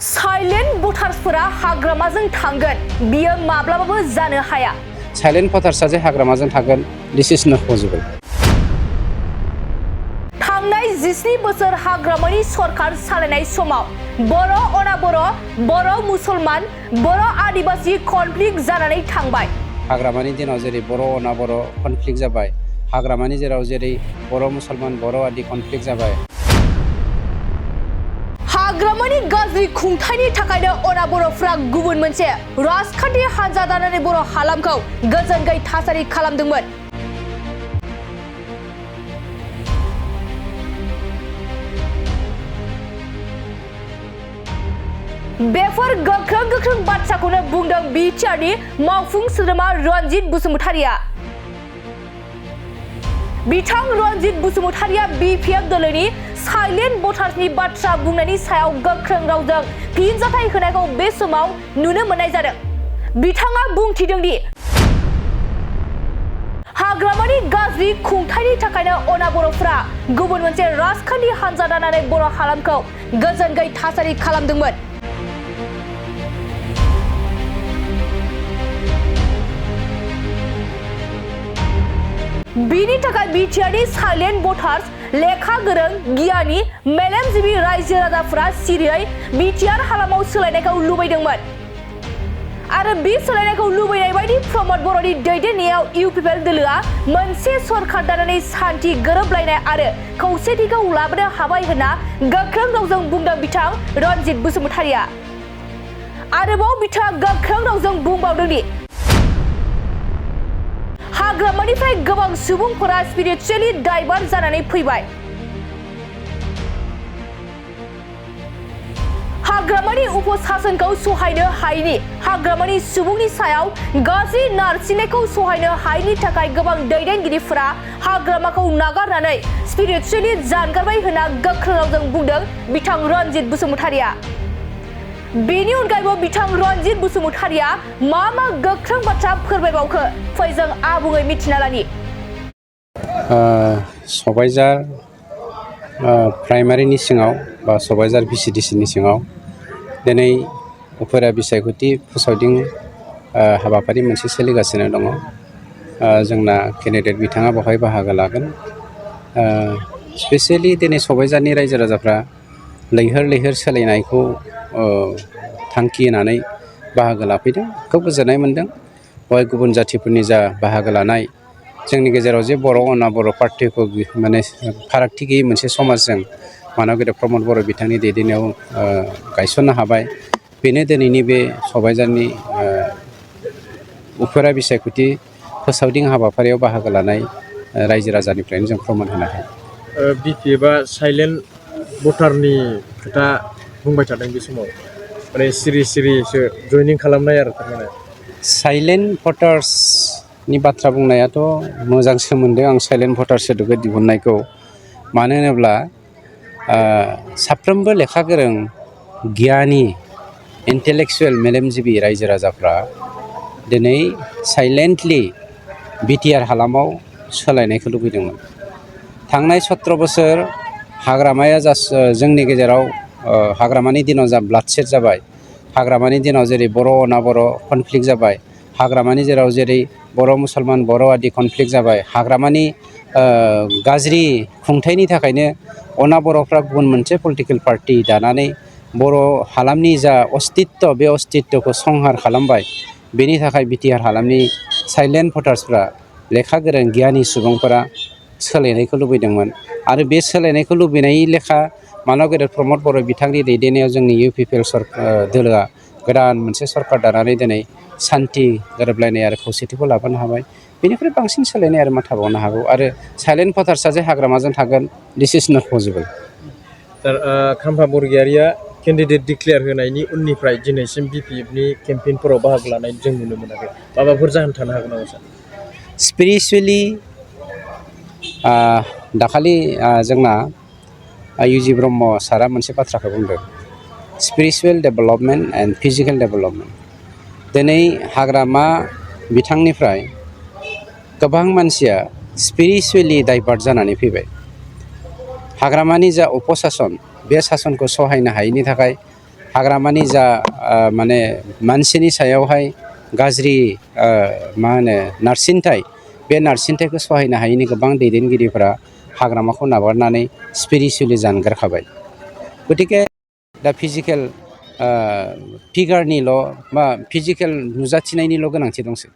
Silent भटार्सफोरा हाग्रामाजों थांगोन बियो माब्लाबाबो जानो हाया। साइलेन्ट भटार्सआ जे हाग्रामाजों थागोन दिस इज नट पसिबल। थांनाय 17 बोसोर हाग्रामानि सरकार सालायनाय समाव बर' अनाबर, बर' मुसलमान, बर' आदिबासि कनफ्लिक्ट जानानै थांबाय। हाग्रामानि दिनाव जेरै बर' अनाबर कनफ्लिक्ट जाबाय, हाग्रामानि जेराव जेरै बर' मुसलमान बर' आदि कनफ्लिक्ट जाबाय। हाग्रामानि गाज्रि खुंथायनि थाखायनो अनाबर'फ्रा गुबुन मोनसे राजखान्थि हानजा दानानै बर' हालामखौ गोजोन गैयै थासारि खालामदोंमोन। बेफोर गोख्रों बाथ्राखौनो बुंदों बिटिआरनि मावफुं सोद्रोमा रनजित बसुमतारिया। बिथां रनजित बसुमतारिया बिपिएफ दोलोनि साइलेन्ट भटार्सनि बाथ्रा बुंनायनि सायाव गोख्रों रावजों फिनजाथाय होनायखौ बे समाव नुनो मोननाय जादों। बिथाङा बुंथिदों दि हाग्रामानि गाज्रि खुंथायनि थाखायनो अनाबर'फ्रा गुबुन मोनसे राजखान्थि हानजा दानानै बर' हालामखौ गोजोन गैयै थासारि खालामदोंमोन। बिनि थाखाय बिटिआरनि साइलेन्ट भटार्स लेखा गोरों गियानि मेलेमजिबि रायजो राजाफोरा सिरियै बिटिआर हालामाव सोलायनायखौ लुबैदोंमोन आरो बे सोलायनायखौ लुबैनाय बायदि प्रमद बर'नि दैदेननायाव इउपिपिएल दोलोआ मोनसे सरकार दानानै सान्थि गोरोबलायनाय आरो खौसेथिखौ लाबोनो हाबाय होनना गोख्रों रावजों बुंदों बिथां रनजित बसुमतारिया। आरोबाव बिथाङा गोख्रों रावजों बुंबावदों दि हाग्रामानिफ्राय गोबां सुबुंफोरा स्पिरिचुवेलि डाइभार्ट जानानै फैबाय। हाग्रामानि उपसासनखौ सहायनो हायैनि, हाग्रामानि सुबुंनि सायाव गाज्रि नारसिननायखौ सहायनो हायैनि थाखाय गोबां दैदेनगिरिफोरा हाग्रामाखौ नागारनानै स्पिरिचुवेलि जानगारबाय होनना गोख्रों रावजों बुंदों बिथां रनजित बसुमतारिया। बेनि अनगायैबो बिथां रनजित बसुमतारिया मा गोख्रों बाथ्रा फोरमायबावखो फै जों आबुङै मिथिना लानि। सबायझार प्राइमारिनि सिङाव बा सबायझार भिसिडिसिनि सिङाव दिनै उफेरा बिसायख'थि फोसावदिं हाबाफारि मोनसे सोलिगासिनो दङ। जोंना केन्डिडेट बिथाङा बेवहाय बाहागो लागोन। स्पेसियेलि दिनै सबायझारनि रायजो राजाफ्रा लैहोर सोलायनायखौ थांखि होनानै बाहागो लाफैदों। खोब गोजोननाय मोन्दों। बेवहाय गुबुन जाथिफोरनि जा बाहागो लानाय, जोंनि गेजेराव जे बर' अनाबर पार्टिखौ माने फारागथि गैयै मोनसे समाजजों मानव गेदेर प्रमद बर' बिथांनि दैदेननायाव गायसननो हाबाय। बेनो दिनैनि बे सबायझारनि उफेरा बिसायख'थि फोसावदिं हाबाफारियाव बाहागो लानाय रायजो राजानिफ्रायनो जों फोरमान होनो हायो। बिपिएफआ साइलेन्ट भटारनि खोथा बुंबाय थादों बे समाव, माने सिरिसो जयनिं खालामनाय आरो थारमाने। साइलेन्ट भटार्सनि बाथ्रा बुंनायाथ' मोजां सोमोन्दो आं साइलेन्ट भटार्स सोदोबखौ दिहुननायखौ। मानो होनोब्ला साफ्रोमबो लेखा गोरों गियानि इन्टेलेक्सुवेल मेलेमजिबि रायजो राजाफ्रा दिनै साइलेन्टलि बिटिआर हालामाव सोलायनायखौ लुबैदोंमोन। थांनाय 17 बोसोर हाग्रामाया जोंनि गेजेराव हाग्रामानि दिनाव जा ब्लाडसेड जाबाय, हाग्रामानि दिनाव जेरै बर' अनाबर कनफ्लिक्ट जाबाय, हाग्रामानि जेराव जेरै बर' मुसलमान बर' आदि कनफ्लिक्ट जाबाय, हाग्रामानि गाज्रि खुंथायनि थाखायनो अनाबर'फ्रा गुबुन मोनसे पलिटिकेल पार्टि दानानै बर' हालामनि जा अस्तित्व बे अस्तित्वखौ संहार खालामबाय। बेनि थाखाय बिटिआर हालामनि साइलेन्ट भटार्सफ्रा लेखा गोरों गियानि सुबुंफोरा सोलायनायखौ लुबैदोंमोन आरो बे सोलायनायखौ लुबैनाय लेखा मानव गेदेर प्रमद बर' बिथांनि दैदेननायाव जोंनि इउपिपिएल दोलोआ गोदान मोनसे सरकार दानानै दिनै सान्थि गोरोबलायनाय आरो खौसेथिखौ लाबोनो हाबाय। बेनिफ्राय बांसिन सोलायनाय आरो मा थाबावनो हागौ। आरो साइलेन्ट भटार्सआ जे हाग्रामाजों थागोन दिस इज नट पसिबल। खाम्फा बरगयारिया केन्डिडेट डिक्लेयार होनायनि उननिफ्राय दिनैसिम बिपिएफनि केम्पेइनफोराव बाहागो लानाय जों नुनो मोनाखै। माबाफोर जाहोन थानो हागौ नामा सार? स्पिरिचुवेलि दाखालि जोंना इउजि ब्रह्म सारा मोनसे बाथ्राखौ बुंदों, spiritual development and physical development. दिनै हाग्रामा बिथांनिफ्राय गोबां मानसिया स्पिरिचुवेलि डाइभार्ट जानानै फैबाय। हाग्रामानि जा उपसासन बे सासनखौ सहायनो हायैनि थाखाय हाग्रामानि जा माने मानसिनि सायावहाय गाज्रि मा होनो नारसिनथाय बे नारसिनथायखौ सहायनो हायैनि गोबां दैदेनगिरिफोरा हाग्रामाखौ नागारनानै स्पिरिचुवेलि जानगारखाबाय। गतिके दा फिजिकेल फिगारनिल' बा फिजिकेल नुजाथिनायनिल' गोनांथि दंसै।